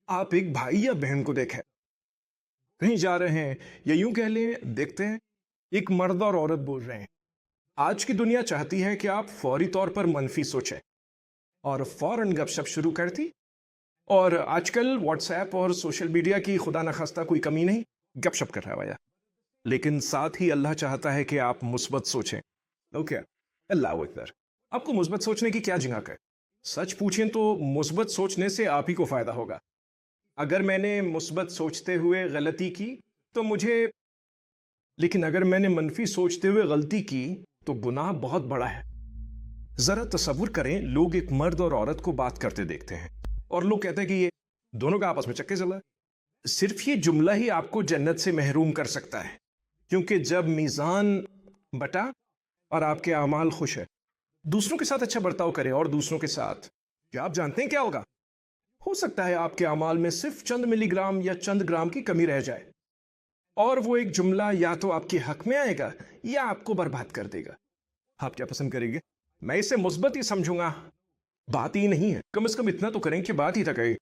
आप एक भाई या बहन को देखें, कहीं जा रहे हैं या यूं कह लें देखते हैं, एक मर्द और औरत बोल रहे हैं। आज की दुनिया चाहती है कि आप फौरी तौर पर मनफी सोचें और फौरन गपशप शुरू कर दी। और आजकल व्हाट्सएप और सोशल मीडिया की खुदा न खास्ता कोई कमी नहीं, गपशप कर रहा है भैया। लेकिन साथ ही अल्लाह चाहता है कि आप मुस्बत सोचें। ओके, अल्लाह अकबर। आपको मुस्बत सोचने की क्या झिंझक है? सच पूछें तो मुस्बत सोचने से आप ही को फायदा होगा। अगर मैंने मुस्बत सोचते हुए गलती की तो मुझे, लेकिन अगर मैंने मनफी सोचते हुए गलती की तो गुनाह बहुत बड़ा है। जरा तसव्वुर करें, लोग एक मर्द और औरत को बात करते देखते हैं और लोग कहते हैं कि ये दोनों का आपस में चक्के चला है। सिर्फ ये जुमला ही आपको जन्नत से महरूम कर सकता है, क्योंकि जब मीज़ान बटा और आपके अमाल खुश है, दूसरों के साथ अच्छा बर्ताव करें और दूसरों के साथ, क्या आप जानते हैं क्या होगा? हो सकता है आपके अमाल में सिर्फ चंद मिलीग्राम या चंद ग्राम की कमी रह जाए और वो एक जुमला या तो आपके हक में आएगा या आपको बर्बाद कर देगा। आप क्या पसंद करेंगे? मैं इसे मुस्बत ही समझूंगा। बात ही नहीं है, कम से कम इतना तो करें कि बात ही तक है।